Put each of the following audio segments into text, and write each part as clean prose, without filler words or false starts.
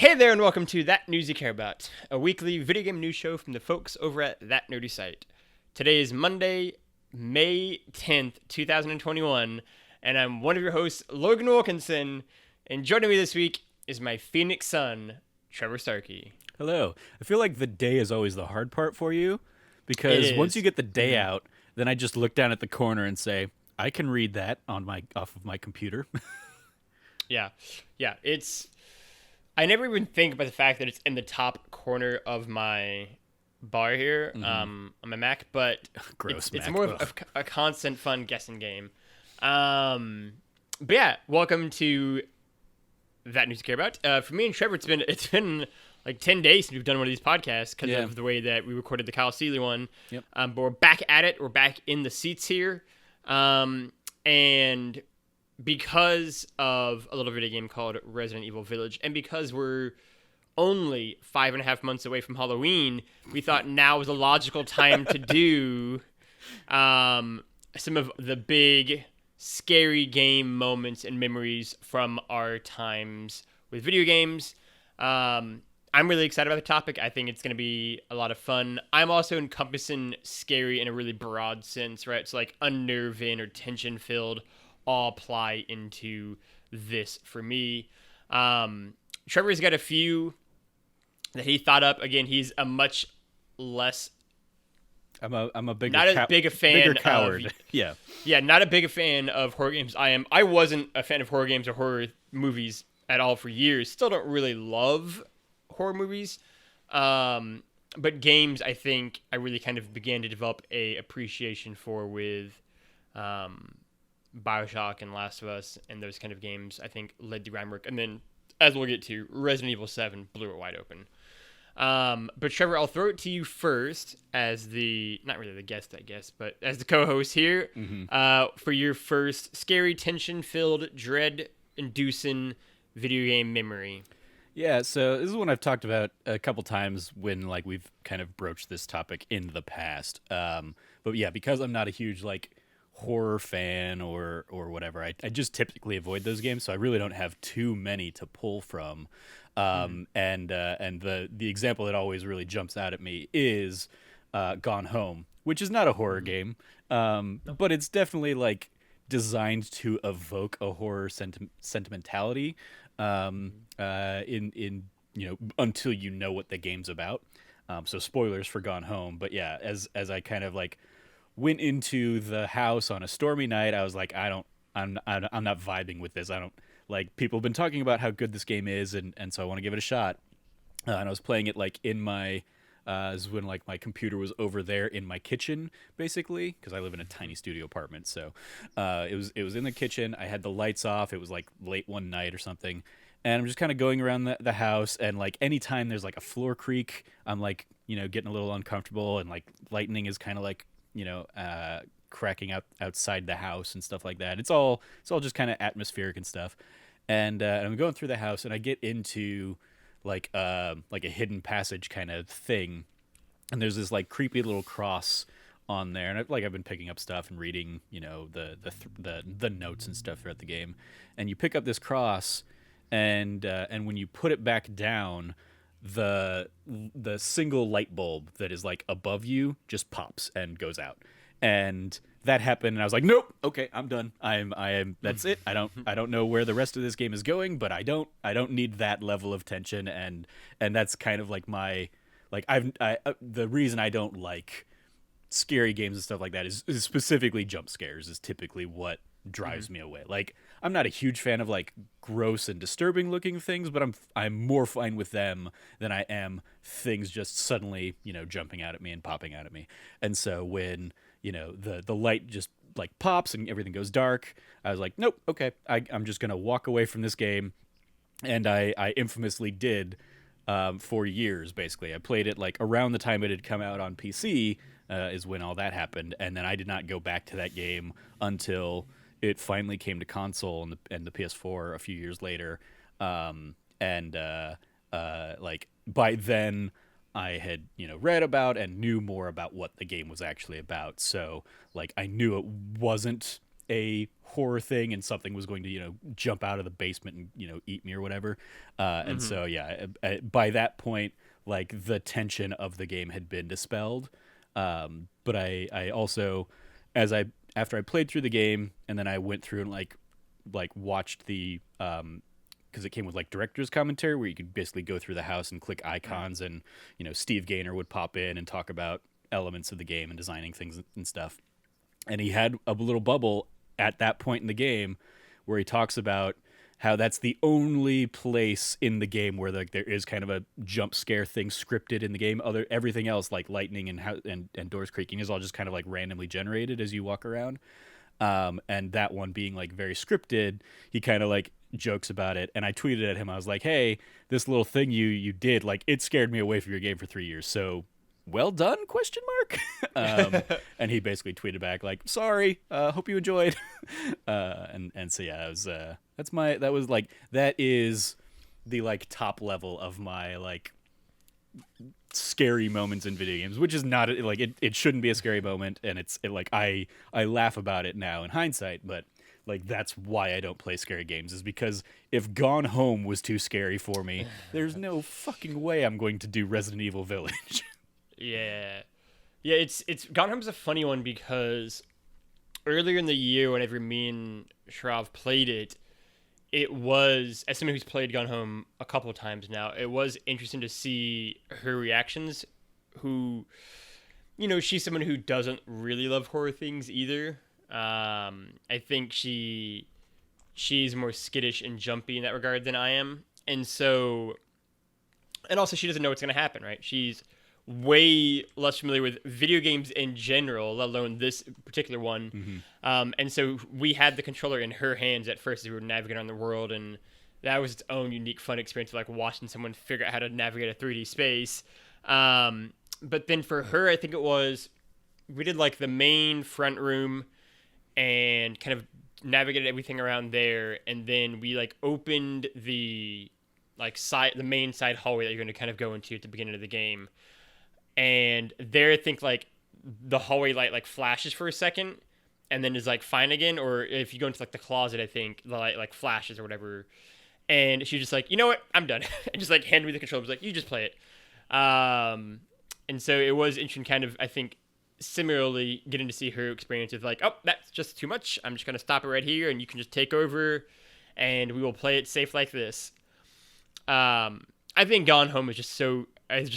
Hey there, and welcome to That News You Care About, a weekly video game news show from the folks over at That Nerdy Site. Today is Monday, May 10th, 2021, and I'm one of your hosts, Logan Wilkinson, and joining me this week is my Phoenix son, Trevor Starkey. Hello. I feel like the day is always the hard part for you, because once you get the day out, then I just look down at the corner and say, I can read that off of my computer. Yeah, it's... I never even think about the fact that it's in the top corner of my bar here on my Mac, but Gross it's Mac. more of a constant fun guessing game. But yeah, welcome to That News to Care About. For me and Trevor, it's been like 10 days since we've done one of these podcasts because of the way that we recorded the Kyle Seeley one. Yep. But we're back at it. We're back in the seats here. And because of a little video game called Resident Evil Village, and because we're only 5.5 months away from Halloween, we thought now was a logical time to do some of the big scary game moments and memories from our times with video games. I'm really excited about the topic. I think it's going to be a lot of fun. I'm also encompassing scary in a really broad sense, right? So like unnerving or tension-filled all apply into this for me. Trevor's got a few that he thought up. Again, he's a much less... I'm a bigger not as big a fan bigger coward. of... Yeah, not a big a fan of horror games. I wasn't a fan of horror games or horror movies at all for years. Still don't really love horror movies. But games, I think I really kind of began to develop a appreciation for with Bioshock and Last of Us and those kind of games, I think led the groundwork. And then, as we'll get to, Resident Evil 7 blew it wide open. But Trevor, I'll throw it to you first as not really the guest, I guess, but as the co-host here, for your first scary, tension-filled, dread-inducing video game memory. Yeah, so this is one I've talked about a couple times when like we've kind of broached this topic in the past. But yeah, because I'm not a huge like horror fan or whatever, I just typically avoid those games, so I really don't have too many to pull from. And the example that always really jumps out at me is Gone Home, which is not a horror game, but it's definitely like designed to evoke a horror sentimentality in until you know what the game's about. So spoilers for Gone Home, but yeah, as I kind of like went into the house on a stormy night, I was like, I'm not vibing with this. I don't like, people have been talking about how good this game is, and so I want to give it a shot. And I was playing it like in my this is when like my computer was over there in my kitchen, basically, because I live in a tiny studio apartment. So it was in the kitchen. I had the lights off. It was like late one night or something, and I'm just kind of going around the house, and like anytime there's like a floor creak, I'm like, getting a little uncomfortable, and like lightning is kind of like cracking outside the house and stuff like that. It's all just kind of atmospheric and stuff. And I'm going through the house, and I get into like a hidden passage kind of thing, and there's this like creepy little cross on there, and I've been picking up stuff and reading the notes and stuff throughout the game, and you pick up this cross, and when you put it back down, the single light bulb that is like above you just pops and goes out. And that happened, and I was like, nope, okay, I'm done. I am that's it. I don't know where the rest of this game is going, but I don't need that level of tension, and that's kind of like my like the reason I don't like scary games and stuff like that is specifically jump scares is typically what drives me away. Like, I'm not a huge fan of like gross and disturbing looking things, but I'm more fine with them than I am things just suddenly jumping out at me and popping out at me. And so when the light just like pops and everything goes dark, I was like, nope, okay, I'm just gonna walk away from this game. And I infamously did for years. Basically, I played it like around the time it had come out on PC is when all that happened, and then I did not go back to that game until it finally came to console and the PS4 a few years later. Like by then I had read about and knew more about what the game was actually about. So like I knew it wasn't a horror thing and something was going to jump out of the basement and eat me or whatever. And so yeah, by that point, like the tension of the game had been dispelled. But I also, after I played through the game and then I went through and like watched the because it came with like director's commentary where you could basically go through the house and click icons, and Steve Gaynor would pop in and talk about elements of the game and designing things and stuff. And he had a little bubble at that point in the game where he talks about how that's the only place in the game where there is kind of a jump scare thing scripted in the game. Everything else, like lightning and doors creaking, is all just kind of like randomly generated as you walk around. And that one being like very scripted, he kind of like jokes about it. And I tweeted at him, I was like, "Hey, this little thing you did, like it scared me away from your game for 3 years. So well done?" ? And he basically tweeted back like, "Sorry, hope you enjoyed." And so yeah, that is the like top level of my like scary moments in video games, which is not like it shouldn't be a scary moment, and I laugh about it now in hindsight, but like that's why I don't play scary games, is because if Gone Home was too scary for me, there's no fucking way I'm going to do Resident Evil Village. Yeah, it's Gone Home's a funny one because earlier in the year, whenever me and Shrav played it, it was, as someone who's played Gone Home a couple of times now, it was interesting to see her reactions. Who, she's someone who doesn't really love horror things either. I think she's more skittish and jumpy in that regard than I am, and also she doesn't know what's gonna happen, right? She's way less familiar with video games in general, let alone this particular one. And so we had the controller in her hands at first as we were navigating around the world, and that was its own unique fun experience of like watching someone figure out how to navigate a 3D space. But then for her, I think it was, we did like the main front room and kind of navigated everything around there, and then we like opened the main side hallway that you're going to kind of go into at the beginning of the game. And there, I think like the hallway light like flashes for a second and then is like fine again. Or if you go into like the closet, I think the light like flashes or whatever. And she's just like, "You know what? I'm done." And just like handed me the controller. Was like, "You just play it." And so it was interesting, kind of, I think, similarly getting to see her experience with like, "Oh, that's just too much. I'm just gonna stop it right here, and you can just take over, and we will play it safe like this." I think Gone Home is just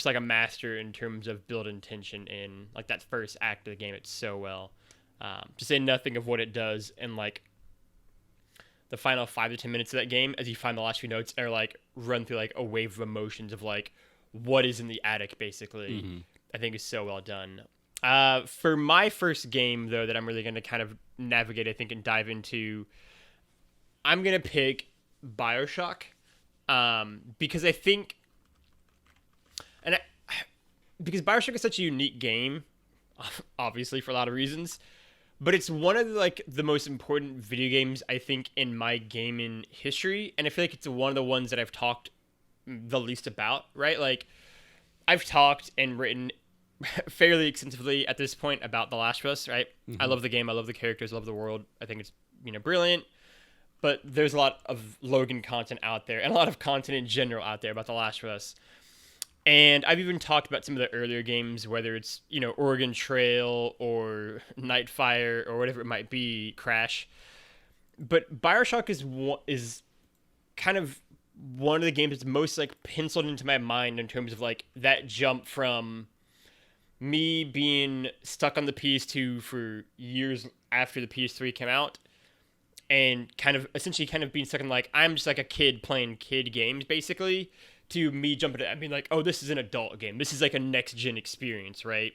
like a master in terms of building tension in like that first act of the game. It's so well. To say nothing of what it does in like the final 5 to 10 minutes of that game, as you find the last few notes are like run through like a wave of emotions of like what is in the attic, basically. I think is so well done. For my first game though, that I'm really going to kind of navigate, I think, and dive into, I'm going to pick Bioshock. Because I think, because Bioshock is such a unique game, obviously for a lot of reasons, but it's one of the most important video games, I think, in my gaming history, and I feel like it's one of the ones that I've talked the least about, right? Like, I've talked and written fairly extensively at this point about The Last of Us, right? I love the game, I love the characters, I love the world, I think it's, brilliant, but there's a lot of Logan content out there, and a lot of content in general out there about The Last of Us. And I've even talked about some of the earlier games, whether it's, Oregon Trail or Nightfire or whatever it might be, Crash. But Bioshock is kind of one of the games that's most like penciled into my mind in terms of like that jump from me being stuck on the PS2 for years after the PS3 came out, and essentially being stuck in like, I'm just like a kid playing kid games, basically, to me jumping to, I mean, like, oh, this is an adult game. This is like a next gen experience, right?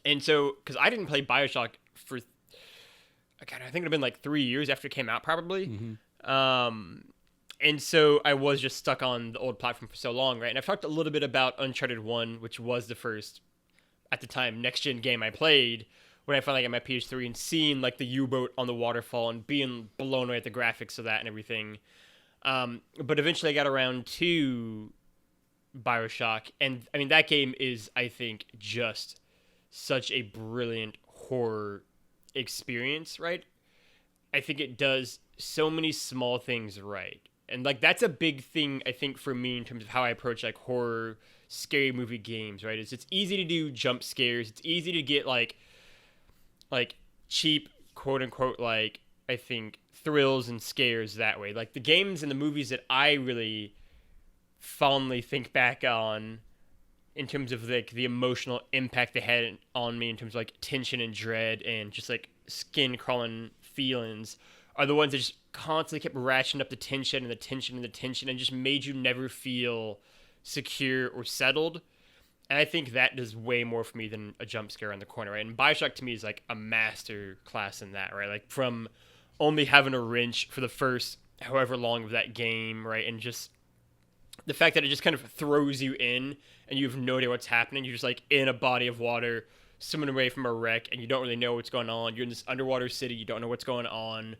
And so, because I didn't play Bioshock for, God, I think it would have been like 3 years after it came out, probably. And so I was just stuck on the old platform for so long, right? And I've talked a little bit about Uncharted 1, which was the first, at the time, next gen game I played when I finally got my PS3, and seeing like the U-boat on the waterfall and being blown away at the graphics of that and everything. But eventually I got around to Bioshock, and I mean, that game is, I think, just such a brilliant horror experience, right? I think it does so many small things right. And like that's a big thing I think for me in terms of how I approach like horror scary movie games, right? It's easy to do jump scares. It's easy to get like cheap quote unquote like I think thrills and scares that way. Like the games and the movies that I really fondly think back on in terms of like the emotional impact they had on me in terms of like tension and dread and just like skin crawling feelings are the ones that just constantly kept ratcheting up the tension and the tension and the tension and just made you never feel secure or settled. And I think that does way more for me than a jump scare on the corner, right? And Bioshock to me is like a master class in that, right? Like from only having a wrench for the first however long of that game, right? And just the fact that it just kind of throws you in and you have no idea what's happening. You're just like in a body of water, swimming away from a wreck, and you don't really know what's going on. You're in this underwater city, you don't know what's going on.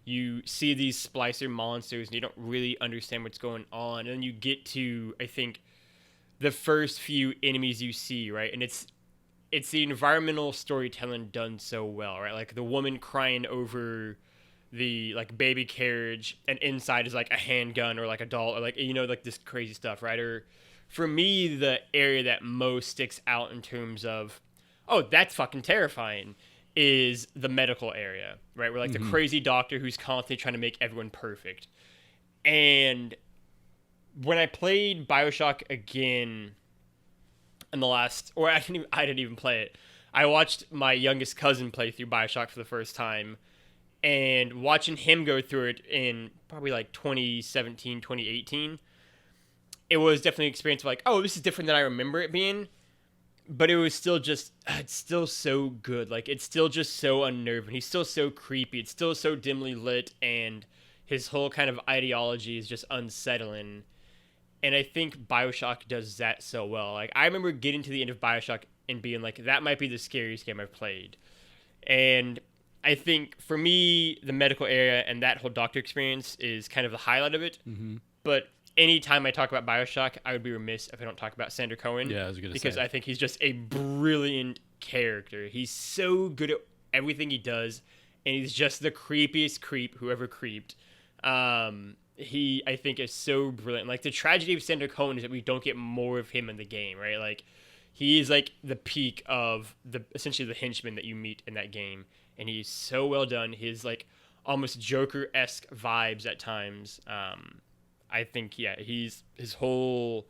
You see these splicer monsters and you don't really understand what's going on. And then you get to, I think, the first few enemies you see, right? And it's the environmental storytelling done so well, right? Like the woman crying over the like baby carriage and inside is like a handgun or like a doll or like like this crazy stuff, right? Or for me the area that most sticks out in terms of oh that's fucking terrifying is the medical area, right? Where like the crazy doctor who's constantly trying to make everyone perfect. And when I played Bioshock again in the last, or I didn't even play it. I watched my youngest cousin play through Bioshock for the first time, and watching him go through it in probably like 2017, 2018, it was definitely an experience of like, oh, this is different than I remember it being. But it was still just, it's still so good. Like, it's still just so unnerving. He's still so creepy. It's still so dimly lit, and his whole kind of ideology is just unsettling. And I think Bioshock does that so well. Like, I remember getting to the end of Bioshock and being like, that might be the scariest game I've played. And I think, for me, the medical area and that whole doctor experience is kind of the highlight of it. Mm-hmm. But anytime I talk about Bioshock, I would be remiss if I don't talk about Sander Cohen. Yeah, I was going to say. Because I think he's just a brilliant character. He's so good at everything he does, and he's just the creepiest creep who ever creeped. He, I think, is so brilliant. Like, the tragedy of Sander Cohen is that we don't get more of him in the game, right? Like, he is, like, the peak of essentially the henchman that you meet in that game, and he's so well done. His, like, almost Joker-esque vibes at times. I think, yeah, his whole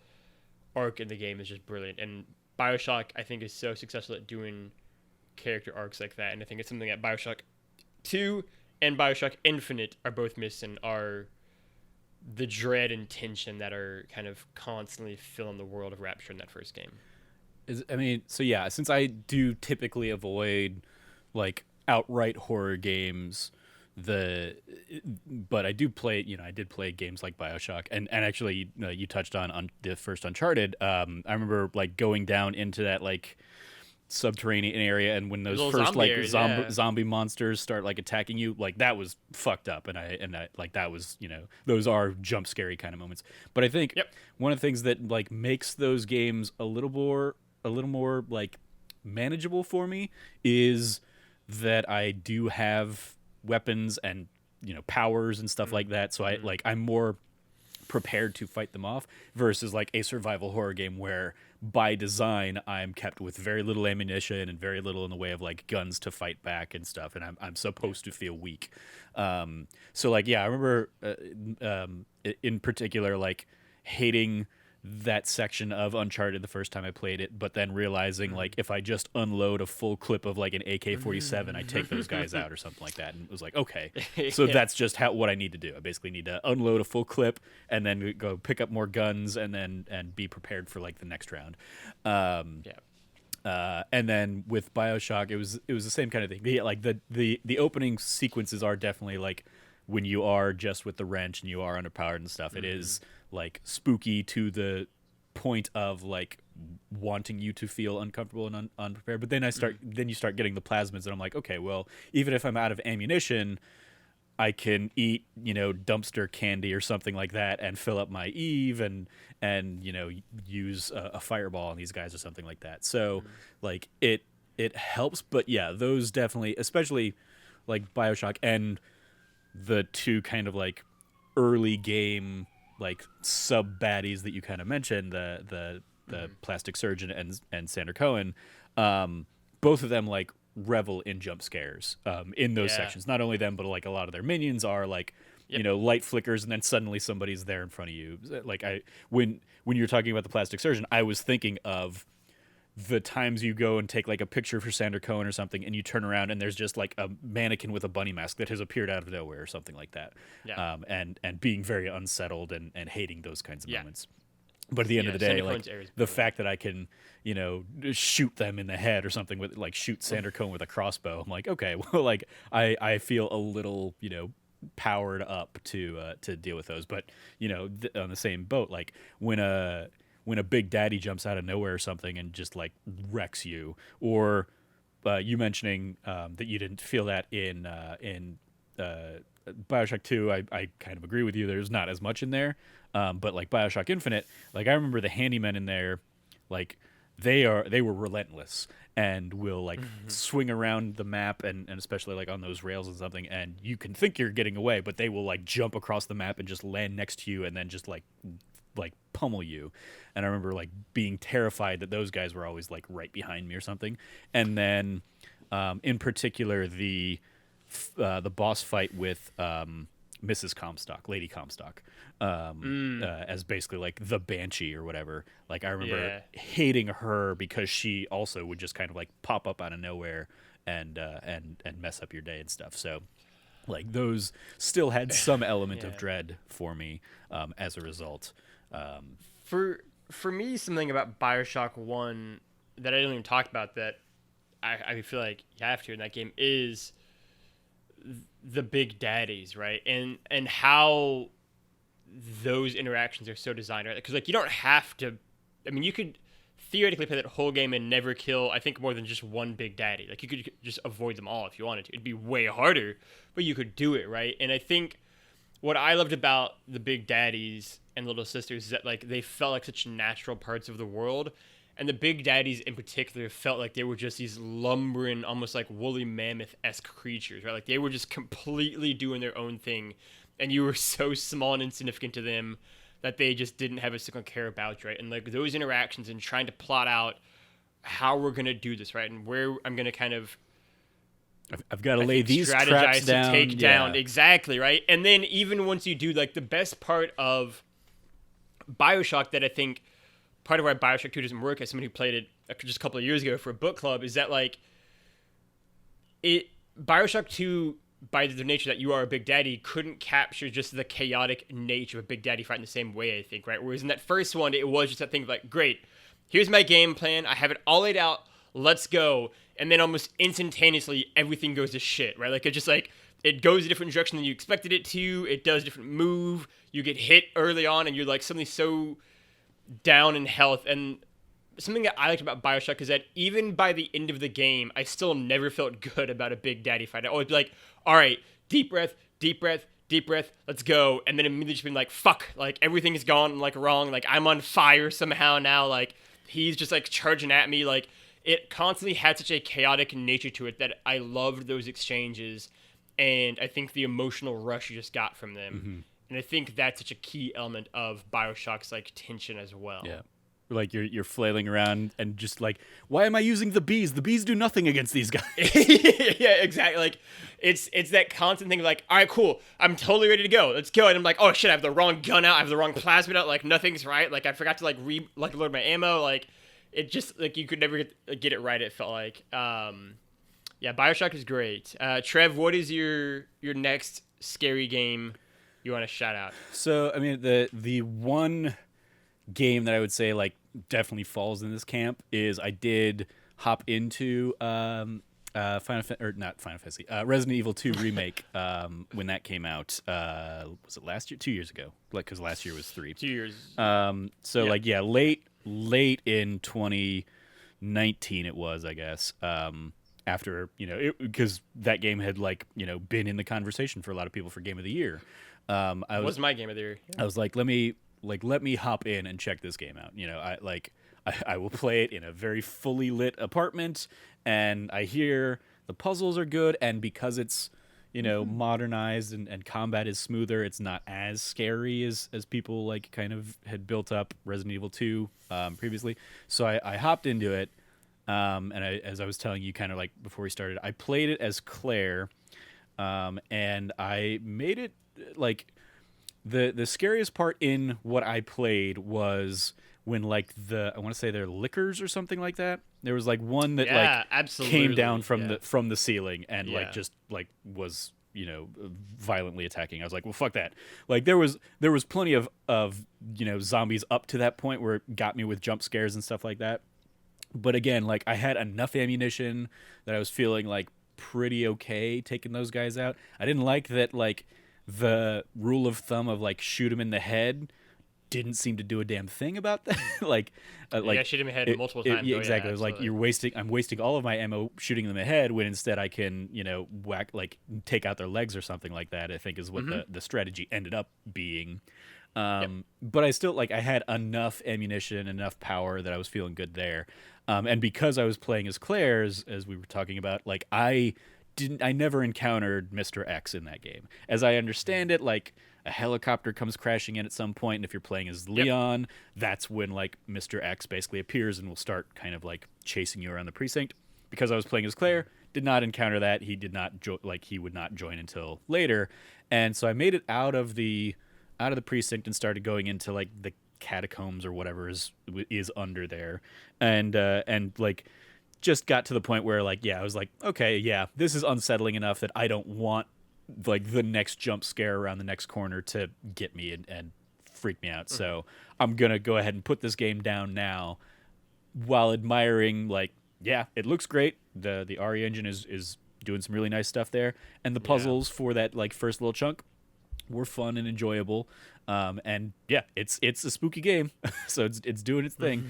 arc in the game is just brilliant. And Bioshock, I think, is so successful at doing character arcs like that. And I think it's something that Bioshock 2 and Bioshock Infinite are both missing, are the dread and tension that are kind of constantly filling the world of Rapture in that first game. Since I do typically avoid, like, outright horror games, but I do play, I did play games like Bioshock, and actually you touched on the first Uncharted. I remember like going down into that like subterranean area, and when those first like zombie monsters start like attacking you, like that was fucked up, and I like that was, those are jump scary kind of moments. But I think one of the things that like makes those games a little more like manageable for me is that I do have weapons and powers and stuff like that, so I'm more prepared to fight them off versus like a survival horror game where by design I'm kept with very little ammunition and very little in the way of like guns to fight back and stuff, and I'm supposed to feel weak. So like I remember in particular like hating that section of Uncharted the first time I played it, but then realizing like if I just unload a full clip of like an AK-47, I take those guys out or something like that, and it was like, okay, so that's just what I need to do. I basically need to unload a full clip and then go pick up more guns and be prepared for like the next round. And then with Bioshock, it was the same kind of thing. Like the opening sequences are definitely like when you are just with the wrench and you are underpowered and stuff. It is like spooky to the point of like wanting you to feel uncomfortable and unprepared. But then then you start getting the plasmids, and I'm like, okay, well, even if I'm out of ammunition, I can eat, dumpster candy or something like that and fill up my Eve and use a fireball on these guys or something like that. So like it helps, but yeah, those definitely, especially like Bioshock and the two kind of like early game like sub baddies that you kind of mentioned, the plastic surgeon and Sandra Cohen, both of them like revel in jump scares in those Yeah. sections. Not only them, but like a lot of their minions are like, Yep. light flickers and then suddenly somebody's there in front of you. Like when you're talking about the plastic surgeon, I was thinking of the times you go and take like a picture for Sandra Cohen or something, and you turn around and there's just like a mannequin with a bunny mask that has appeared out of nowhere or something like that. Yeah. And being very unsettled and hating those kinds of Yeah. moments. But at the end of the day, Sandra like Cohen's area is the brilliant. fact that I can, shoot them in the head or something with like shoot Sandra Cohen with a crossbow, I'm like, okay, well, like I feel a little, powered up to deal with those. But on the same boat, like when a big daddy jumps out of nowhere or something and just like wrecks you, or you mentioning that you didn't feel that in Bioshock 2, I kind of agree with you. There's not as much in there, but like Bioshock Infinite, like I remember the handymen in there, like they were relentless and will like swing around the map and especially like on those rails and something, and you can think you're getting away, but they will like jump across the map and just land next to you and then just like pummel you. And I remember like being terrified that those guys were always like right behind me or something. And then in particular the boss fight with Mrs. Comstock, Lady Comstock, as basically like the Banshee or whatever. Like I remember hating her because she also would just kind of like pop up out of nowhere and mess up your day and stuff. So like those still had some element of dread for me as a result. For me, something about Bioshock 1 that I didn't even talk about that I feel like you have to in that game is the big daddies, right? And how those interactions are so designed, right? Because like you don't have to. I mean, you could theoretically play that whole game and never kill, I think, more than just one big daddy. Like you could just avoid them all if you wanted to. It'd be way harder, but you could do it, right? And I think what I loved about the big daddies and little sisters is that like they felt like such natural parts of the world. And the big daddies in particular felt like they were just these lumbering, almost like woolly mammoth-esque creatures, right? Like they were just completely doing their own thing. And you were so small and insignificant to them that they just didn't have a single care about you, right? And like those interactions and trying to plot out how we're going to do this, right? And where I'm going to kind of I've got to lay these traps strategize down. to take down. Exactly, right? And then even once you do, like the best part of Bioshock that I think part of why Bioshock 2 doesn't work as someone who played it just a couple of years ago for a book club is that like Bioshock 2, by the nature that you are a big daddy, couldn't capture just the chaotic nature of a big daddy fight in the same way, I think, right? Whereas in that first one, it was just that thing of like, great, here's my game plan, I have it all laid out, let's go. And then almost instantaneously, everything goes to shit, right? Like, it just like, it goes a different direction than you expected it to, it does a different move, you get hit early on, and you're like suddenly so down in health. And something that I liked about Bioshock is that even by the end of the game, I still never felt good about a big daddy fight. I always be like, all right, deep breath, deep breath, deep breath, let's go. And then immediately just been like, fuck, like everything is gone like wrong, like I'm on fire somehow now, like he's just like charging at me. Like it constantly had such a chaotic nature to it that I loved those exchanges, and I think the emotional rush you just got from them. Mm-hmm. And I think that's such a key element of Bioshock's like tension as well. Yeah. Like you're flailing around and just like, why am I using the bees? The bees do nothing against these guys. Yeah, exactly. Like it's that constant thing of like, all right, cool, I'm totally ready to go. Let's go. And I'm like, oh shit, I have the wrong gun out. I have the wrong plasmid out. Like nothing's right. Like I forgot to load my ammo. Like it just like you could never get it right. It felt like. Yeah, Bioshock is great. Trev, what is your next scary game you want to shout out? So I mean the one game that I would say like definitely falls in this camp is I did hop into Resident Evil 2 remake when that came out. Was it last year? 2 years ago? Like because last year was 3. 2 years. So like yeah, late in 2019 it was, I guess. After because that game had like been in the conversation for a lot of people for Game of the Year. It was my game of the year. Yeah. I was like, let me hop in and check this game out. I will play it in a very fully lit apartment, and I hear the puzzles are good, and because it's modernized and combat is smoother. It's not as scary as people like kind of had built up Resident Evil 2 previously. So I hopped into it, and as I was telling you kind of like before we started, I played it as Claire, and I made it like the scariest part in what I played was when like I want to say they're lickers or something like that. There was like one that like absolutely. came down from the ceiling and like Yeah. just like was violently attacking. I was like, well, fuck that. Like there was plenty of zombies up to that point where it got me with jump scares and stuff like that. But again, like I had enough ammunition that I was feeling like pretty okay taking those guys out. I didn't like that like the rule of thumb of like shoot him in the head didn't seem to do a damn thing about that. like Yeah, shoot him in the head multiple times. Yeah, exactly. It was like I'm wasting all of my ammo shooting them in the head when instead I can, whack like take out their legs or something like that. I think is what the strategy ended up being. But I still like I had enough ammunition, enough power that I was feeling good there. And because I was playing as Claire, as we were talking about, like I never encountered Mr. X in that game. As I understand it, like a helicopter comes crashing in at some point, and if you're playing as Leon, that's when like Mr. X basically appears and will start kind of like chasing you around the precinct. Because I was playing as Claire, did not encounter that. He did not he would not join until later, and so I made it out of the precinct and started going into like the catacombs or whatever is under there, and like just got to the point where like I was like, okay, yeah, this is unsettling enough that I don't want like the next jump scare around the next corner to get me and freak me out. So I'm gonna go ahead and put this game down now, while admiring like it looks great. The RE engine is doing some really nice stuff there, and the puzzles for that like first little chunk were fun and enjoyable. And it's a spooky game, so it's doing its thing.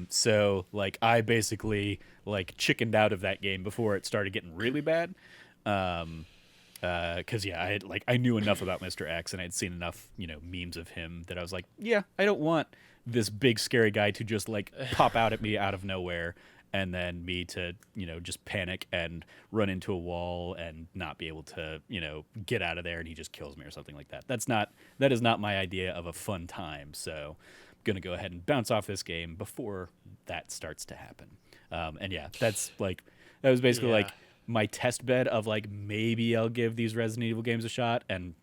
So like I basically like chickened out of that game before it started getting really bad. Because I knew enough about Mr. X and I'd seen enough memes of him that I was like, I don't want this big scary guy to just like pop out at me out of nowhere and then me to just panic and run into a wall and not be able to get out of there and he just kills me or something like that. That is not my idea of a fun time. So I'm gonna go ahead and bounce off this game before that starts to happen. That was basically like my test bed of like maybe I'll give these Resident Evil games a shot, and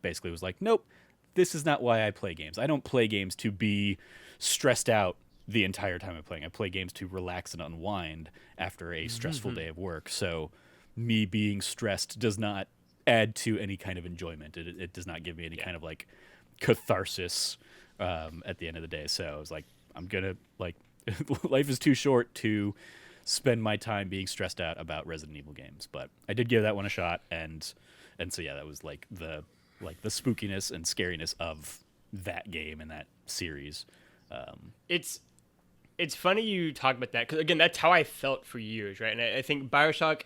basically was like, nope, this is not why I play games. I don't play games to be stressed out the entire time I'm playing. I play games to relax and unwind after a stressful day of work. So me being stressed does not add to any kind of enjoyment. It does not give me any kind of like catharsis at the end of the day. So I was like, I'm gonna like life is too short to spend my time being stressed out about Resident Evil games. But I did give that one a shot, and so that was like the spookiness and scariness of that game and that series. It's funny you talk about that, because again, that's how I felt for years, right? And I think Bioshock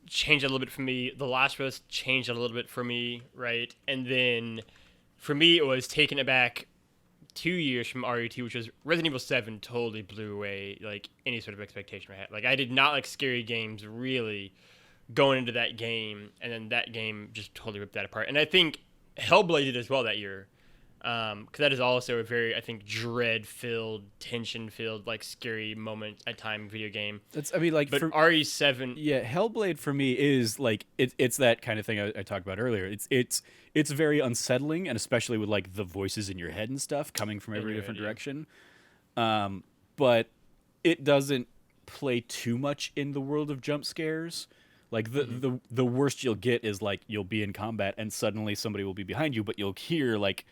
changed a little bit for me. The Last of Us changed a little bit for me, right? And then for me, it was taking it back 2 years from RE2, which was Resident Evil 7 totally blew away like any sort of expectation I had. Like I did not like scary games really going into that game, and then that game just totally ripped that apart. And I think Hellblade did as well that year. Because that is also a very, I think, dread-filled, tension-filled, like scary moment at time video game. But for RE7, Hellblade for me is like it's that kind of thing I talked about earlier. It's very unsettling, and especially with like the voices in your head and stuff coming from every different direction. But it doesn't play too much in the world of jump scares. Like the worst you'll get is like you'll be in combat and suddenly somebody will be behind you, but you'll hear like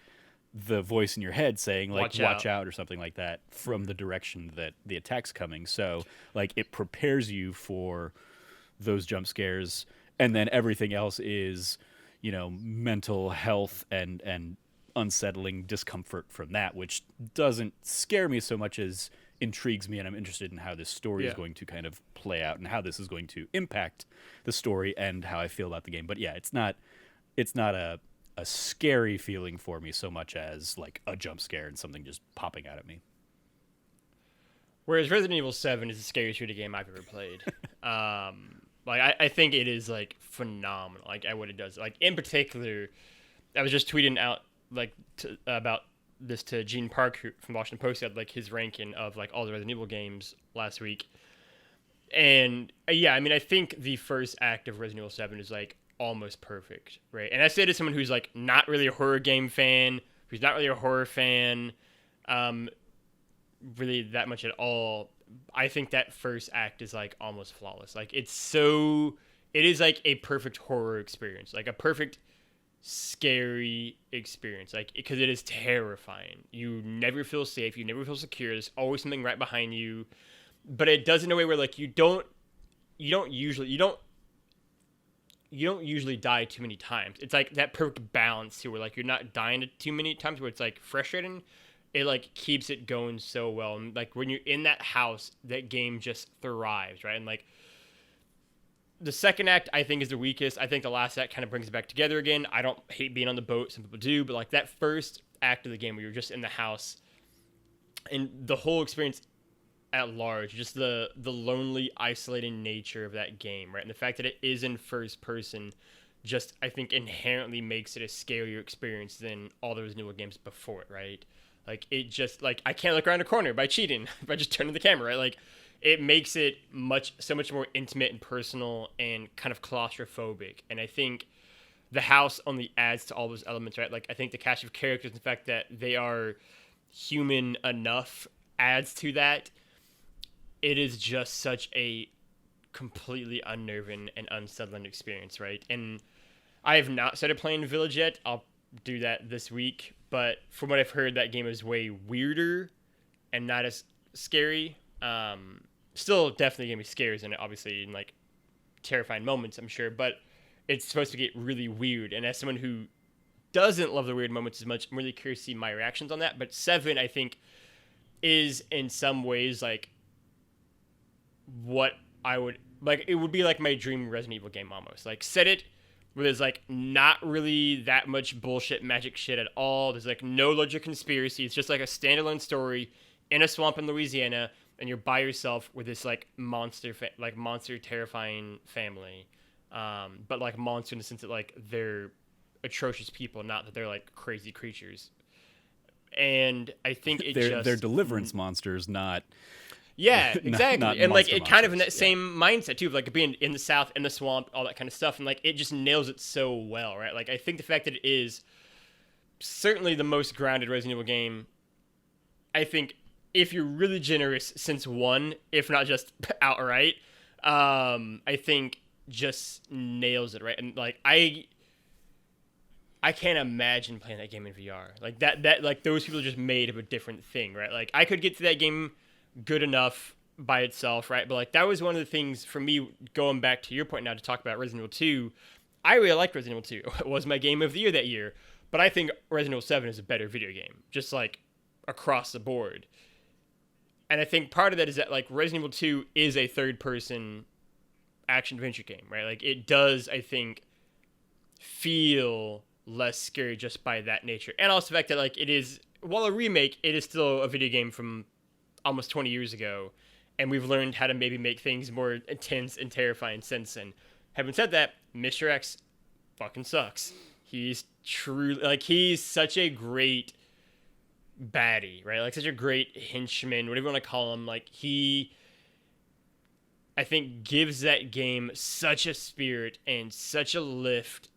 the voice in your head saying like watch out or something like that from the direction that the attack's coming. So like it prepares you for those jump scares, and then everything else is mental health and unsettling discomfort from that, which doesn't scare me so much as intrigues me, and I'm interested in how this story is going to kind of play out and how this is going to impact the story and how I feel about the game. But it's not a scary feeling for me so much as like a jump scare and something just popping out at me. Whereas Resident Evil 7 is the scariest shooting game I've ever played. Like I think it is like phenomenal. Like at what it does. Like in particular, I was just tweeting out like about this to Gene Park from Washington Post. He had like his ranking of like all the Resident Evil games last week, and yeah, I mean I think the first act of Resident Evil 7 is like almost perfect, right? And I say to someone who's like not really a horror game fan, who's not really a horror fan, really that much at all. I think that first act is like almost flawless. Like it is like a perfect horror experience, like a perfect scary experience, like because it is terrifying. You never feel safe, you never feel secure. There's always something right behind you, but it does in a way where like you don't usually die too many times. It's like that perfect balance too, where like you're not dying too many times, where it's like frustrating. It like keeps it going so well, and like when you're in that house, that game just thrives, right? And like the second act, I think, is the weakest. I think the last act kind of brings it back together again. I don't hate being on the boat. Some people do, but like that first act of the game where you're just in the house, and the whole experience at large, just the lonely, isolating nature of that game, right? And the fact that it is in first person, just I think inherently makes it a scarier experience than all those newer games before it, right? Like it just like I can't look around a corner by cheating by just turning the camera, right? Like it makes it so much more intimate and personal and kind of claustrophobic. And I think the house only adds to all those elements, right? Like I think the cast of characters, the fact that they are human enough, adds to that. It is just such a completely unnerving and unsettling experience, right? And I have not started playing Village yet. I'll do that this week, but from what I've heard, that game is way weirder and not as scary. Still definitely gonna be scary in it, obviously, in like terrifying moments, I'm sure, but it's supposed to get really weird. And as someone who doesn't love the weird moments as much, I'm really curious to see my reactions on that. But 7, I think, is in some ways like what I would like. It would be like my dream Resident Evil game almost. Like set it where there's like not really that much bullshit magic shit at all. There's like no legit conspiracy. It's just like a standalone story in a swamp in Louisiana, and you're by yourself with this like monster terrifying family, but like monster in the sense that like they're atrocious people, not that they're like crazy creatures. And I think they're deliverance monsters, not yeah, exactly. not and like it monsters, kind of in that yeah. same mindset too, of like being in the South, in the swamp, all that kind of stuff, and like it just nails it so well, right? Like I think the fact that it is certainly the most grounded Resident Evil game, I think if you're really generous, since 1, if not just outright, I think just nails it, right? And like I can't imagine playing that game in VR. Like that like those people are just made of a different thing, right? Like I could get to that game good enough by itself, right? But like that was one of the things for me, going back to your point now to talk about Resident Evil 2. I really liked Resident Evil 2. It was my game of the year that year, but I think Resident Evil 7 is a better video game, just like across the board. And I think part of that is that like Resident Evil 2 is a third person action adventure game, right? Like it does, I think, feel less scary just by that nature. And also the fact that like it is, while a remake, it is still a video game from almost 20 years ago, and we've learned how to maybe make things more intense and terrifying since then. Having said that, Mr. X fucking sucks. He's truly like he's such a great baddie, right? Like such a great henchman, whatever you want to call him. Like he, I think, gives that game such a spirit and such a lift.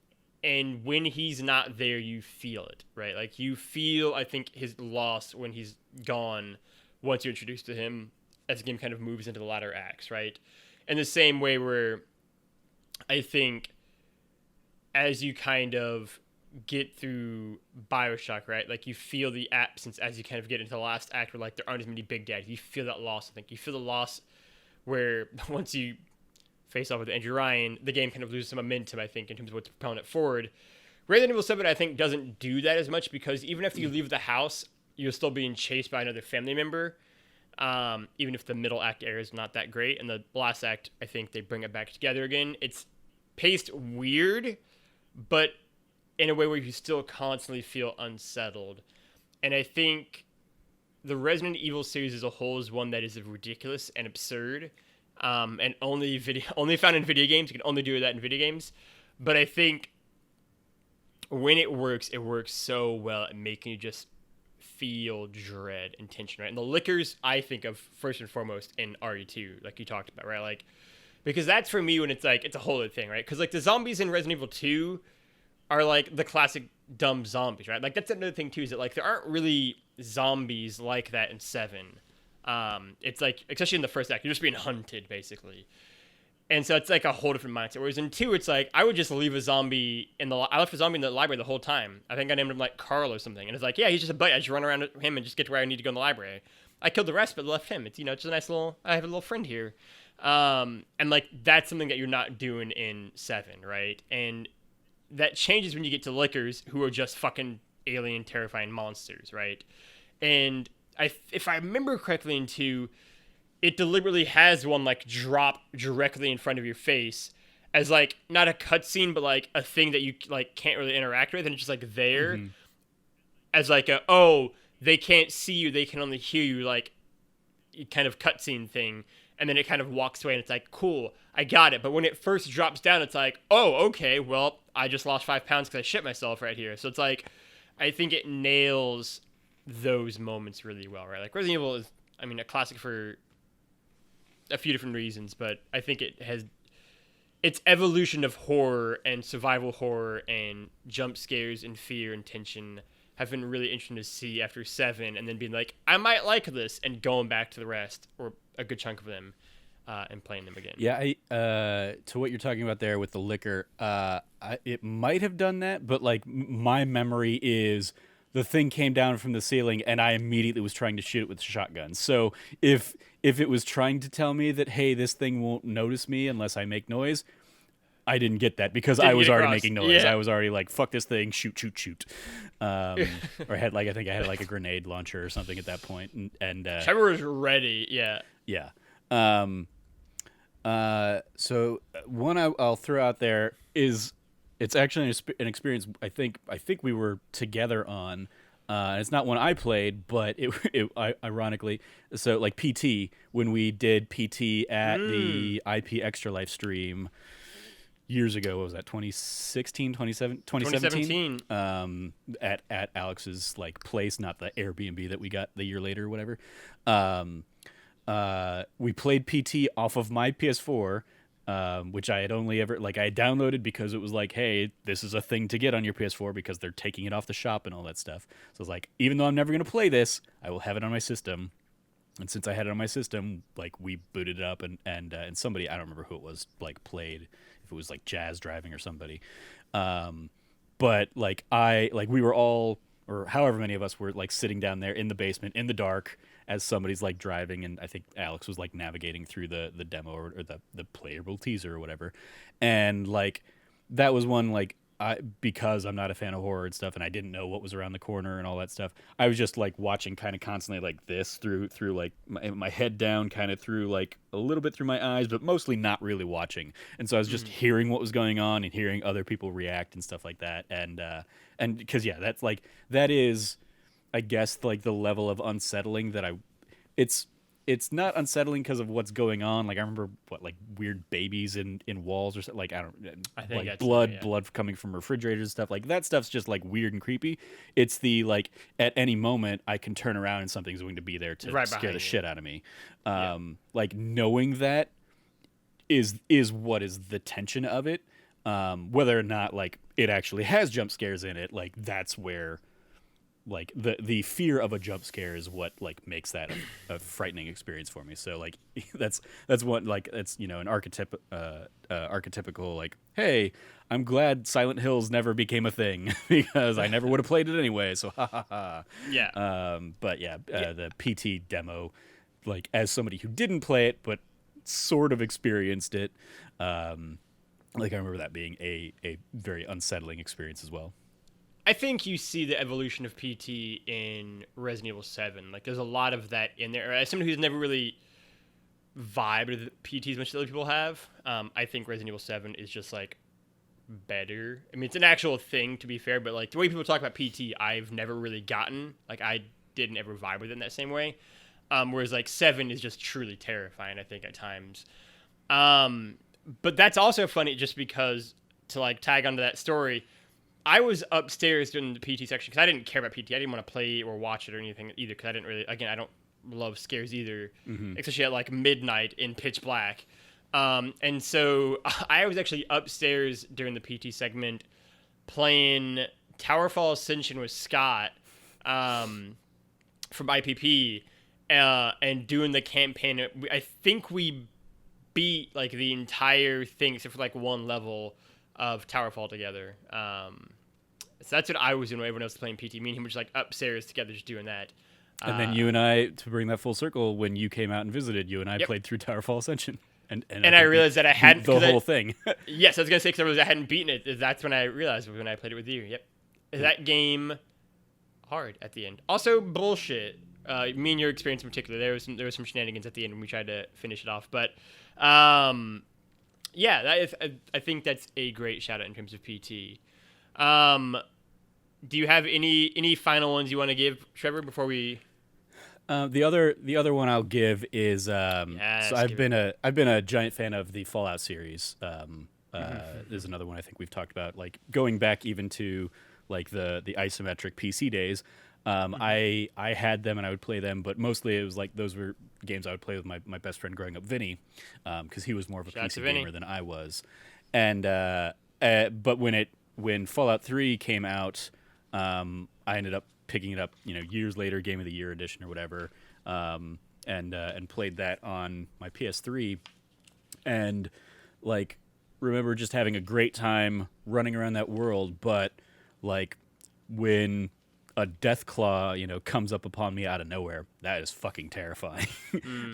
And when he's not there, you feel it, right? Like you feel, I think, his loss when he's gone once you're introduced to him as the game kind of moves into the latter acts, right? In the same way where I think as you kind of get through Bioshock, right? Like you feel the absence as you kind of get into the last act where like there aren't as many big dads. You feel that loss, I think. You feel the loss where once you face off with Andrew Ryan, the game kind of loses some momentum, I think, in terms of what's propelling it forward. Resident Evil 7, I think, doesn't do that as much because even after you leave the house, you're still being chased by another family member, even if the middle act area is not that great. And the last act, I think they bring it back together again. It's paced weird, but in a way where you still constantly feel unsettled. And I think the Resident Evil series as a whole is one that is ridiculous and absurd. and only found in video games. You can only do that in video games. But I think when it works so well at making you just feel dread and tension, right? And the lickers, I think of first and foremost in RE2, like you talked about, right? Like, because that's for me when it's like, it's a whole other thing, right? Because like the zombies in Resident Evil 2 are like the classic dumb zombies, right? Like that's another thing too, is that like there aren't really zombies like that in 7. It's like, especially in the first act, you're just being hunted basically. And so it's like a whole different mindset. Whereas in 2, it's like, I would just leave a zombie I left a zombie in the library the whole time. I think I named him like Carl or something. And it's like, yeah, he's just a buddy. I just run around him and just get to where I need to go in the library. I killed the rest, but left him. It's, you know, just a nice little, I have a little friend here. And like, that's something that you're not doing in 7, right? And that changes when you get to lickers, who are just fucking alien, terrifying monsters, right? And if I remember correctly in 2, it deliberately has one like drop directly in front of your face as like not a cutscene, but like a thing that you like can't really interact with, and it's just like there as like they can't see you, they can only hear you, like kind of cutscene thing, and then it kind of walks away and it's like, cool, I got it. But when it first drops down, it's like, oh, okay, well, I just lost 5 pounds because I shit myself right here. So it's like, I think it nails those moments really well, right? Like Resident Evil is, I mean, a classic for a few different reasons, but I think it has its evolution of horror and survival horror and jump scares and fear and tension have been really interesting to see after 7, and then being like, I might like this, and going back to the rest, or a good chunk of them, and playing them again. Yeah, to what you're talking about there with the liquor, it might have done that, but like my memory is the thing came down from the ceiling and I immediately was trying to shoot it with a shotgun. So if it was trying to tell me that, hey, this thing won't notice me unless I make noise, I didn't get that because I was already making noise. Yeah. I was already like, fuck this thing, shoot. Or I think I had like a grenade launcher or something at that point. And Trevor was ready. Yeah. Yeah. So one I'll throw out there is, it's actually an experience I think we were together on. It's not one I played, but it ironically, so like PT, when we did PT at the IP Extra Life stream years ago, what was that, 2017? At Alex's like place, not the Airbnb that we got the year later or whatever. We played PT off of my PS4, which I had only ever, like, I downloaded because it was like, hey, this is a thing to get on your PS4 because they're taking it off the shop and all that stuff. So it's like, even though I'm never going to play this, I will have it on my system. And since I had it on my system, like, we booted it up and somebody, I don't remember who it was, like, played, if it was like Jazz driving or somebody. But like we were all, or however many of us were, like sitting down there in the basement in the dark as somebody's like driving, and I think Alex was like navigating through the demo or the playable teaser or whatever. And like that was one, like, because I'm not a fan of horror and stuff, and I didn't know what was around the corner and all that stuff, I was just like watching kind of constantly like this through like my head down, kind of through like a little bit through my eyes, but mostly not really watching. And so I was just hearing what was going on and hearing other people react and stuff like that. And because that's like, that is, I guess, like the level of unsettling that it's not unsettling because of what's going on. Like I remember like weird babies in walls or something. Like I think like blood coming from refrigerators and stuff. Like that stuff's just like weird and creepy. It's the like at any moment I can turn around and something's going to be there to scare the shit out of me. Like knowing that is what is the tension of it. Whether or not like it actually has jump scares in it, like that's where like the fear of a jump scare is what like makes that a frightening experience for me. So like that's what, like, it's, you know, an archetypical like, hey, I'm glad Silent Hills never became a thing because I never would have played it anyway. So ha ha ha. Yeah. The PT demo, like as somebody who didn't play it but sort of experienced it, like I remember that being a very unsettling experience as well. I think you see the evolution of PT in Resident Evil 7. Like, there's a lot of that in there. As somebody who's never really vibed with PT as much as other people have, I think Resident Evil 7 is just, like, better. I mean, it's an actual thing, to be fair, but, like, the way people talk about PT, I've never really gotten. Like, I didn't ever vibe with it in that same way. Whereas, like, 7 is just truly terrifying, I think, at times. But that's also funny just because to like tag onto that story. I was upstairs during the PT section because I didn't care about PT. I didn't want to play or watch it or anything either because I didn't really. Again, I don't love scares either, especially at like midnight in pitch black. And so I was actually upstairs during the PT segment playing Towerfall Ascension with Scott from IPP and doing the campaign. I think we beat like the entire thing except for like one level of Towerfall together. So that's what I was doing when everyone else was playing PT. Me and him were just like upstairs together just doing that. And then you and I, to bring that full circle, when you came out and visited, you and I Yep. played through Towerfall Ascension. And I realized that I hadn't the whole thing. Yes, I was gonna say because I hadn't beaten it. That's when I realized when I played it with you. Yep, that game hard at the end. Also bullshit. Me and your experience in particular. There was some shenanigans at the end when we tried to finish it off. But yeah, that is. I think that's a great shout out in terms of PT. Do you have any final ones you want to give, Trevor, before we? The other one I'll give is so I've been a giant fan of the Fallout series. There's another one I think we've talked about, like going back even to like the isometric PC days. I had them and I would play them, but mostly it was like those were games I would play with my best friend growing up, Vinny, because he was more of a PC gamer than I was. And but when Fallout 3 came out, I ended up picking it up, years later, Game of the Year edition or whatever, and played that on my PS3, and like remember just having a great time running around that world. But like when a Deathclaw, comes up upon me out of nowhere, that is fucking terrifying.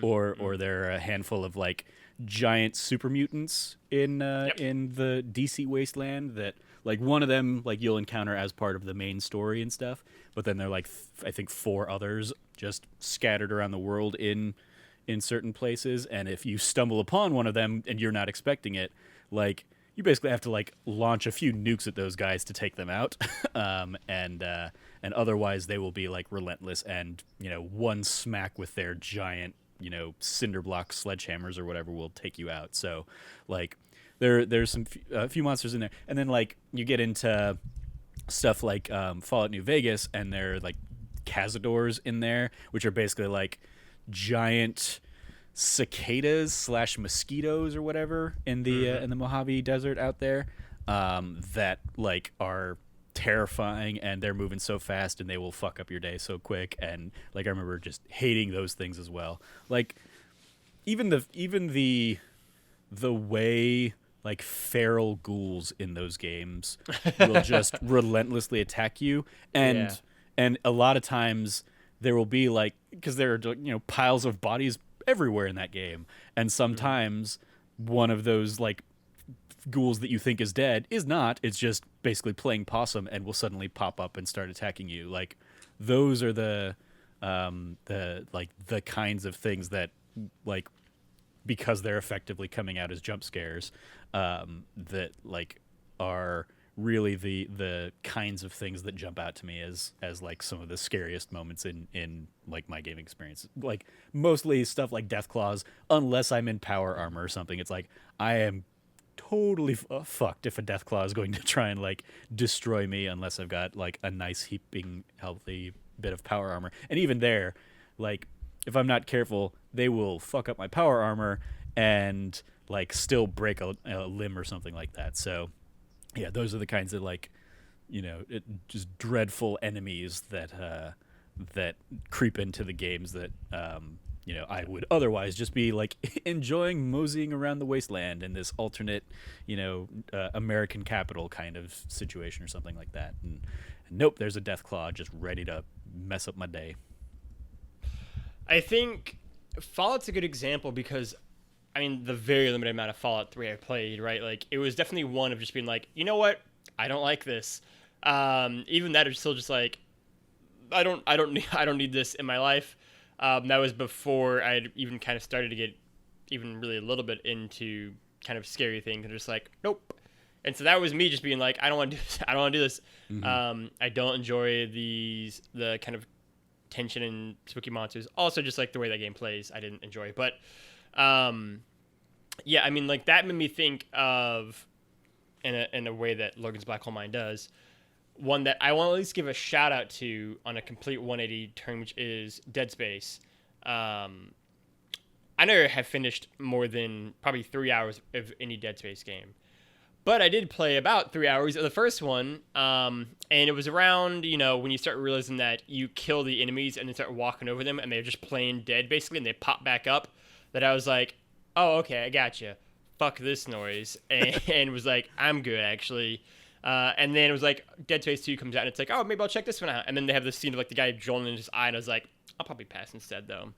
Or there are a handful of like giant super mutants in the DC wasteland that. Like one of them, like you'll encounter as part of the main story and stuff, but then there are like I think 4 others just scattered around the world in certain places. And if you stumble upon one of them and you're not expecting it, like you basically have to like launch a few nukes at those guys to take them out, and otherwise they will be like relentless and one smack with their giant cinder block sledgehammers or whatever will take you out. So like. There's a few monsters in there, and then like you get into stuff like Fallout New Vegas, and there are like cazadors in there, which are basically like giant cicadas / mosquitoes or whatever in the Mojave Desert out there, that like are terrifying, and they're moving so fast, and they will fuck up your day so quick. And like I remember just hating those things as well. Like even the way. Like feral ghouls in those games will just relentlessly attack you, and a lot of times there will be like because there are piles of bodies everywhere in that game, and sometimes one of those like ghouls that you think is dead is not. It's just basically playing possum and will suddenly pop up and start attacking you. Like those are the kinds of things that like. Because they're effectively coming out as jump scares, that like are really the kinds of things that jump out to me as like some of the scariest moments in like my gaming experience. Like mostly stuff like Deathclaws, unless I'm in power armor or something. It's like I am totally fucked if a Deathclaw is going to try and like destroy me unless I've got like a nice heaping healthy bit of power armor. And even there, like. If I'm not careful, they will fuck up my power armor and like still break a limb or something like that. So, yeah, those are the kinds of like, just dreadful enemies that creep into the games that I would otherwise just be like enjoying moseying around the wasteland in this alternate, American capital kind of situation or something like that. And nope, there's a Deathclaw just ready to mess up my day. I think Fallout's a good example because, I mean, the very limited amount of Fallout 3 I played, right? Like, it was definitely one of just being like, you know what? I don't like this. Even that is still just like, I don't need this in my life. That was before I had even kind of started to get even really a little bit into kind of scary things and just like, nope. And so that was me just being like, I don't want to do this. I don't want to do this. Mm-hmm. I don't enjoy the kind of tension and spooky monsters. Also, just like the way that game plays, I didn't enjoy. But Yeah, I mean, like that made me think of in a way that Logan's Black Hole Mine does. One that I want to at least give a shout out to on a complete 180 turn, which is Dead Space. Um, I never have finished more than probably 3 hours of any Dead Space game. But I did play about 3 hours of the first one, and it was around, when you start realizing that you kill the enemies and then start walking over them, and they're just plain dead, basically, and they pop back up, that I was like, oh, okay, I gotcha. Fuck this noise. And was like, I'm good, actually. And then it was like, Dead Space 2 comes out, and it's like, oh, maybe I'll check this one out. And then they have this scene of, like, the guy drilling in his eye, and I was like, I'll probably pass instead, though.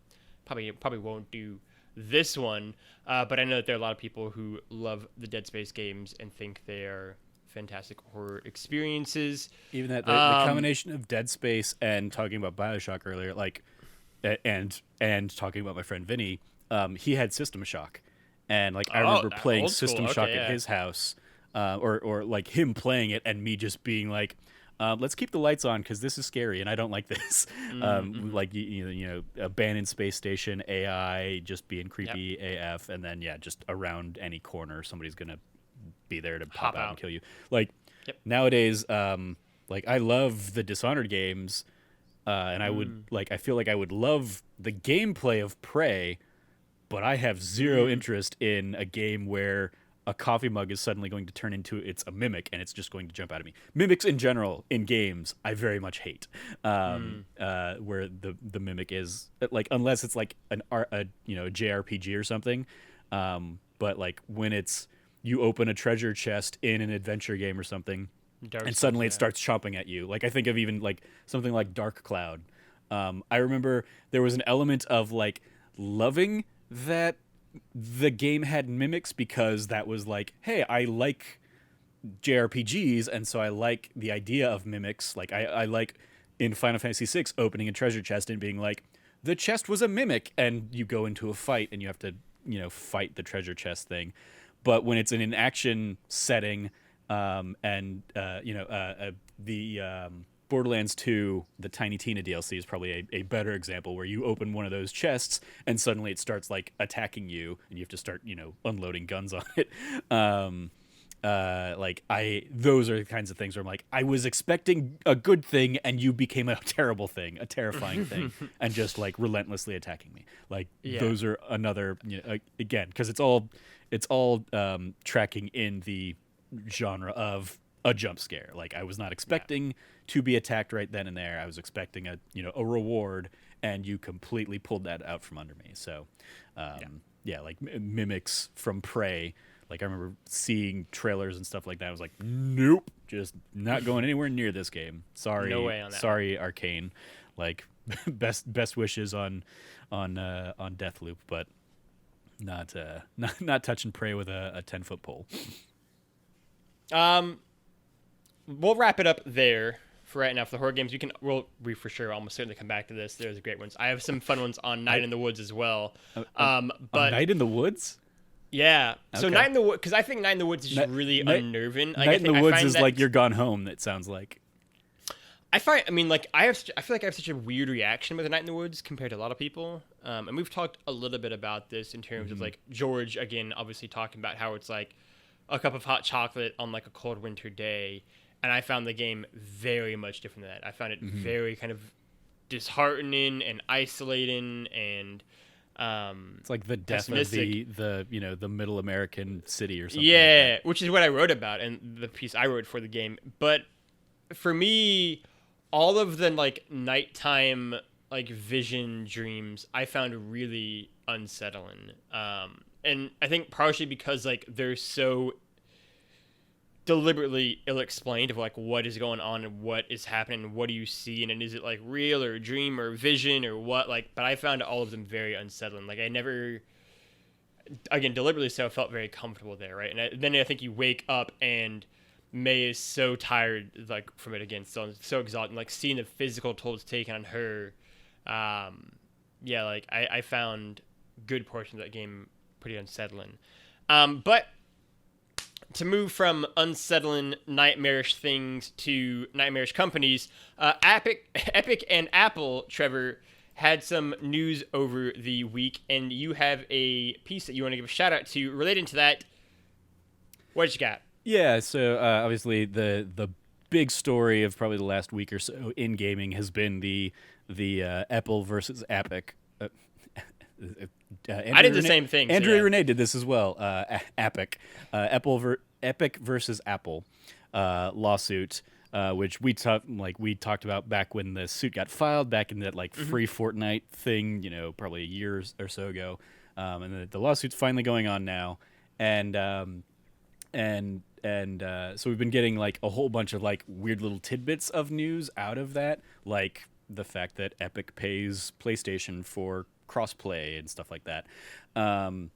Probably won't do this one, but I know that there are a lot of people who love the Dead Space games and think they are fantastic horror experiences. Even that the combination of Dead Space and talking about Bioshock earlier, like, and talking about my friend Vinny, he had System Shock, and like I remember playing System Shock at his house, or like him playing it and me just being like, let's keep the lights on because this is scary and I don't like this. Like abandoned space station, AI just being creepy AF, and then just around any corner somebody's gonna be there to pop out and kill you. Like nowadays, like I love the Dishonored games, and I would I feel like I would love the gameplay of Prey, but I have zero interest in a game where a coffee mug is suddenly going to turn into a mimic and it's just going to jump out of me. Mimics in general in games I very much hate. Where the mimic is like, unless it's like a JRPG or something. But like when it's you open a treasure chest in an adventure game or something, and suddenly it starts chomping at you. Like I think of even like something like Dark Cloud. I remember there was an element of like loving that the game had mimics because that was like, hey, I like JRPGs, and so I like the idea of mimics. Like I like in Final Fantasy VI opening a treasure chest and being like, the chest was a mimic, and you go into a fight and you have to fight the treasure chest thing. But when it's in an action setting, the Borderlands 2, the Tiny Tina DLC is probably a better example, where you open one of those chests and suddenly it starts like attacking you and you have to start, unloading guns on it. Those are the kinds of things where I'm like, I was expecting a good thing and you became a terrible thing, a terrifying thing, and just like relentlessly attacking me. Like those are another, again, because it's all tracking in the genre of a jump scare. Like I was not expecting to be attacked right then and there. I was expecting a reward, and you completely pulled that out from under me. So, like mimics from Prey. Like I remember seeing trailers and stuff like that. I was like, nope, just not going anywhere near this game. Sorry, no way on that. Sorry, Arcane. Like best wishes on Deathloop, but not touching Prey with a 10-foot pole. We'll wrap it up there for right now for the horror games. We for sure almost certainly come back to this. There's great ones. I have some fun ones on Night in the Woods as well. But Night in the Woods? Yeah. So Night in the Woods, because I think Night in the Woods is just really unnerving. Night in the Woods is like you're gone home, it sounds like. I feel like I have such a weird reaction with the Night in the Woods compared to a lot of people. And we've talked a little bit about this in terms of like George, again, obviously talking about how it's like a cup of hot chocolate on like a cold winter day. And I found the game very much different than that. I found it very kind of disheartening and isolating, and it's like the death of the middle American city or something. Yeah, like that. Which is what I wrote about and the piece I wrote for the game. But for me, all of the like nighttime like vision dreams I found really unsettling. And I think partially because like they're so deliberately ill-explained of like what is going on and what is happening and what do you see, and is it like real or a dream or vision or what, like, but I found all of them very unsettling. Like I never, again, deliberately so, felt very comfortable there, right? And then I think you wake up and May is so tired like from it again, so exhausted, like seeing the physical toll it's taken on her. Like I found good portions of that game pretty unsettling. But to move from unsettling, nightmarish things to nightmarish companies, Epic and Apple, Trevor, had some news over the week, and you have a piece that you want to give a shout out to relating to that. What you got? Yeah, so obviously the big story of probably the last week or so in gaming has been the Apple versus Epic. I did the same thing. Andrew Renee did this as well. Epic, Epic versus Apple lawsuit, which we talked about back when the suit got filed back in that free Fortnite thing, probably a year or so ago, and the lawsuit's finally going on now, and so we've been getting a whole bunch of weird little tidbits of news out of that, like the fact that Epic pays PlayStation for crossplay and stuff like that. And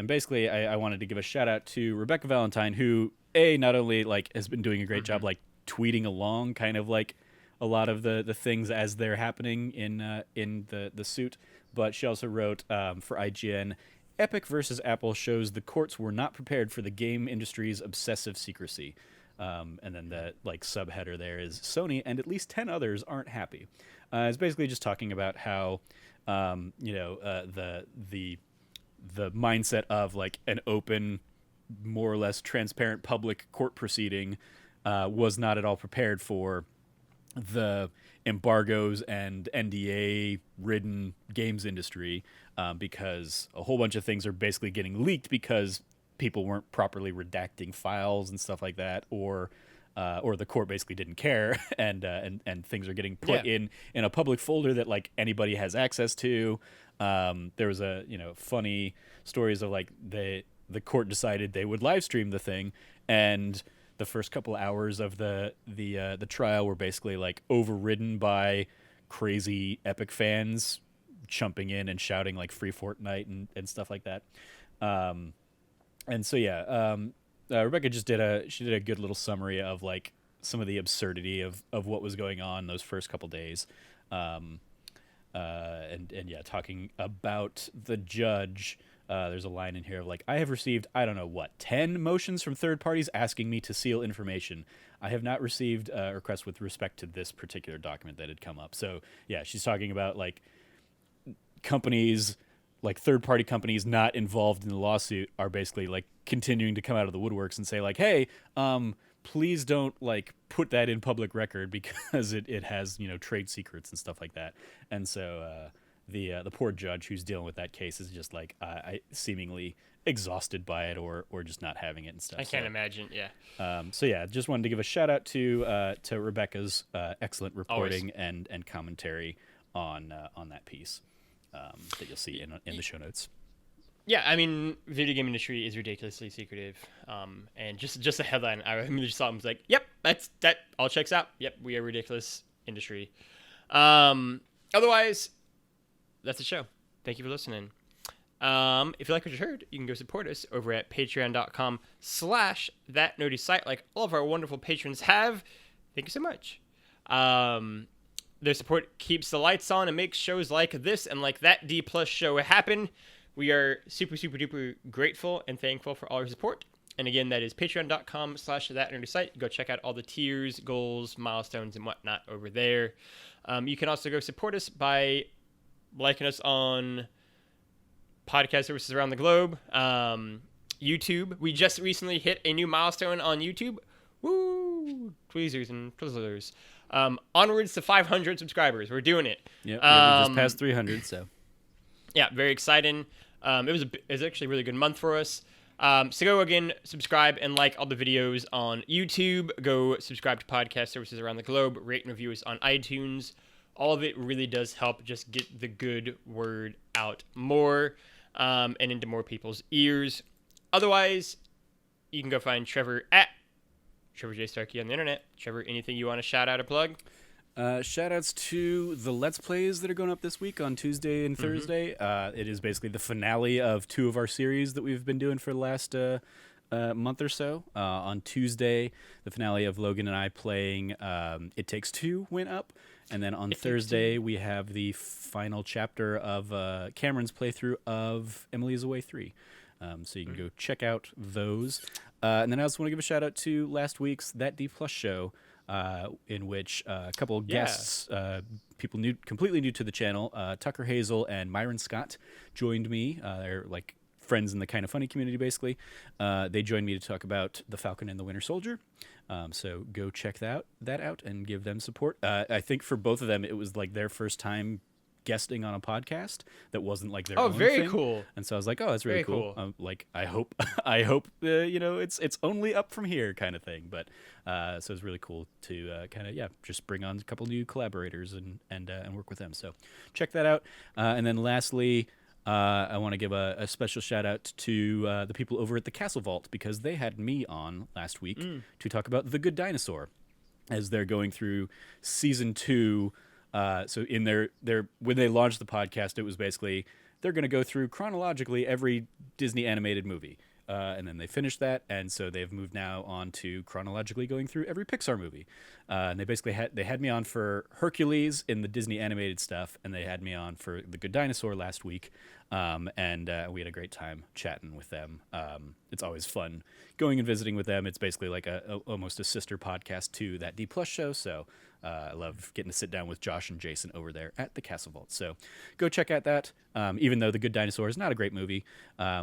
basically I wanted to give a shout out to Rebekah Valentine, who not only has been doing a great job tweeting along kind of a lot of the things as they're happening in the suit, but she also wrote for IGN, Epic versus Apple shows the courts were not prepared for the game industry's obsessive secrecy. And then the subheader there is Sony and at least 10 others aren't happy. It's basically just talking about how the mindset of an open, more or less transparent public court proceeding was not at all prepared for the embargoes and NDA-ridden games industry, because a whole bunch of things are basically getting leaked because people weren't properly redacting files and stuff like that, or the court basically didn't care, and things are getting put in a public folder that anybody has access to. There was funny stories of the court decided they would live stream the thing, and the first couple hours of the trial were basically overridden by crazy Epic fans jumping in and shouting free Fortnite and stuff like that. And so Rebekah just did a good little summary of some of the absurdity of what was going on those first couple days, and talking about the judge. There's a line in here of I have received 10 motions from third parties asking me to seal information. I have not received a request with respect to this particular document that had come up. So she's talking about companies, third-party companies not involved in the lawsuit are basically continuing to come out of the woodworks and say hey, please don't put that in public record because it has trade secrets and stuff like that. And so the poor judge who's dealing with that case is just seemingly exhausted by it or just not having it and stuff. I can't imagine. Just wanted to give a shout out to Rebekah's excellent reporting and commentary on that piece. That you'll see in the show notes. Yeah, I mean, video game industry is ridiculously secretive. And just a headline, I immediately saw it and was like, yep, that all checks out. Yep, we are a ridiculous industry. Otherwise, that's the show. Thank you for listening. If you like what you heard, you can go support us over at patreon.com/thatnerdysite, like all of our wonderful patrons have. Thank you so much. Their support keeps the lights on and makes shows like this and like that D+ show happen. We are super, super duper grateful and thankful for all your support. And again, that is patreon.com/thatnerdysite. Go check out all the tiers, goals, milestones, and whatnot over there. You can also go support us by liking us on podcast services around the globe. YouTube. We just recently hit a new milestone on YouTube. Woo! Tweezers and twizzlers. Onwards to 500 subscribers. We're doing it. Yep, we just passed 300, so. Yeah, very exciting. It was actually a really good month for us. So go again, subscribe and like all the videos on YouTube. Go subscribe to podcast services around the globe. Rate and review us on iTunes. All of it really does help just get the good word out more and into more people's ears. Otherwise, you can go find Trevor at Trevor J. Starkey on the internet. Trevor, anything you want to shout out or plug? Shout outs to the Let's Plays that are going up this week on Tuesday and Thursday. It is basically the finale of two of our series that we've been doing for the last month or so. On Tuesday, the finale of Logan and I playing It Takes Two went up. And then on Thursday, we have the final chapter of Cameron's playthrough of Emily's Away 3. So you can go check out those. And then I also want to give a shout out to last week's That D Plus show. in which a couple of guests, people completely new to the channel, Tucker Hazel and Myron Scott, joined me. They're like friends in the Kind of Funny community, basically. They joined me to talk about The Falcon and the Winter Soldier. So go check that out and give them support. I think for both of them, it was like their first time guesting on a podcast that wasn't like their own very thing. Cool. And so I was like, oh, that's really very cool. Like, I hope it's only up from here kind of thing. But so it's really cool to kind of just bring on a couple new collaborators and work with them. So check that out. And then lastly, I want to give a special shout out to the people over at the Castle Vault, because they had me on last week to talk about The Good Dinosaur, as they're going through season 2. So in their when they launched the podcast, it was basically they're going to go through chronologically every Disney animated movie. And then they finished that, and so they've moved now on to chronologically going through every Pixar movie. And they basically had me on for Hercules in the Disney animated stuff, and they had me on for The Good Dinosaur last week. And we had a great time chatting with them. It's always fun going and visiting with them. It's basically like almost a sister podcast to that D+ show. So I love getting to sit down with Josh and Jason over there at the Castle Vault. So go check out that. Even though The Good Dinosaur is not a great movie,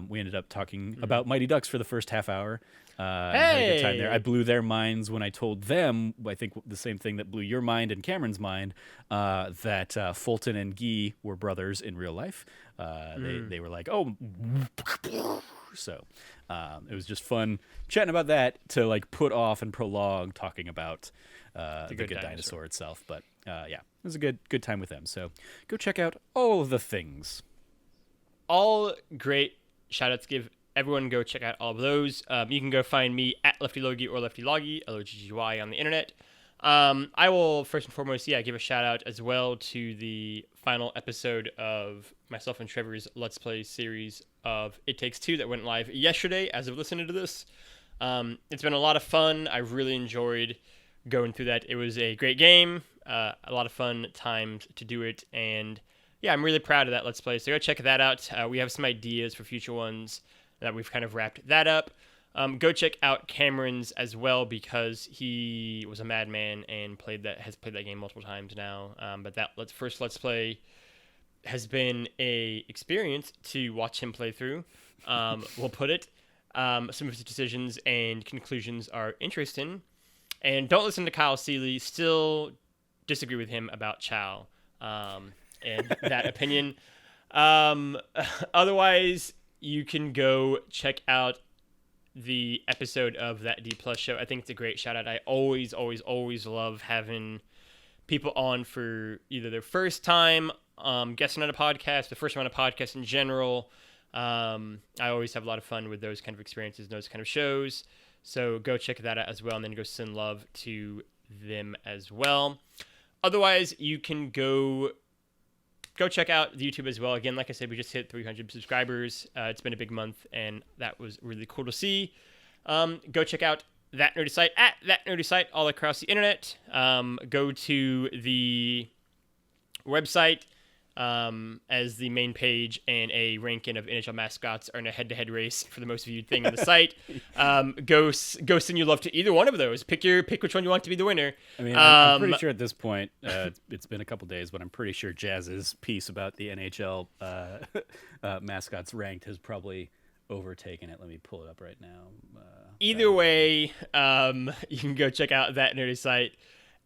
we ended up talking about Mighty Ducks for the first half hour. And had a good time there. I blew their minds when I told them, I think the same thing that blew your mind and Cameron's mind, that Fulton and Guy were brothers in real life. They were like, oh, so it was just fun chatting about that to like put off and prolong talking about the Good Dinosaur itself. But it was a good time with them. So go check out all of the things. All great shout-outs to give. Everyone go check out all of those. You can go find me at Lefty Logie or Lefty Logie, Loggy on the internet. I will first and foremost, give a shout out as well to the final episode of myself and Trevor's Let's Play series of It Takes Two that went live yesterday as of listening to this. It's been a lot of fun. I really enjoyed going through that. It was a great game, a lot of fun times to do it, and I'm really proud of that Let's Play. So go check that out. We have some ideas for future ones that we've kind of wrapped that up. Go check out Cameron's as well, because he was a madman and has played that game multiple times now. But that first Let's Play has been a experience to watch him play through. We'll put it. Some of his decisions and conclusions are interesting. And don't listen to Kyle Seeley. Still disagree with him about Chow and that opinion. Otherwise, you can go check out the episode of that D+ show. I think it's a great shout out. I always love having people on for either their first time guesting on a podcast, the first time on a podcast in general. I always have a lot of fun with those kind of experiences, those kind of shows. So go check that out as well, and then go send love to them as well. Otherwise, you can go check out the YouTube as well. Again, like I said, we just hit 300 subscribers. It's been a big month, and that was really cool to see. Go check out That Nerdy Site at That Nerdy Site all across the internet. Go to the website as the main page, and a ranking of NHL mascots are in a head-to-head race for the most viewed thing on the site. Go send your love to either one of those. Pick which one you want to be the winner. I mean, I'm pretty sure at this point, it's been a couple days, but I'm pretty sure Jazz's piece about the NHL mascots ranked has probably overtaken it. Let me pull it up right now. Either way, you can go check out That Nerdy Site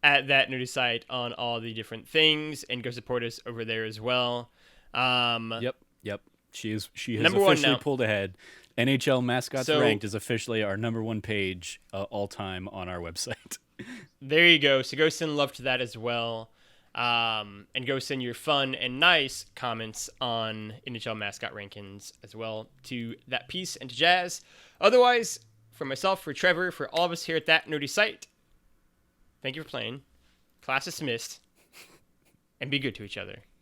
at That Nerdy Site on all the different things, and go support us over there as well. Yep. She has officially pulled ahead. NHL mascots ranked is officially our number one page all time on our website. There you go. So go send love to that as well, and go send your fun and nice comments on NHL mascot rankings as well to that piece and to Jazz. Otherwise, for myself, for Trevor, for all of us here at That Nerdy Site, thank you for playing. Class dismissed. And be good to each other.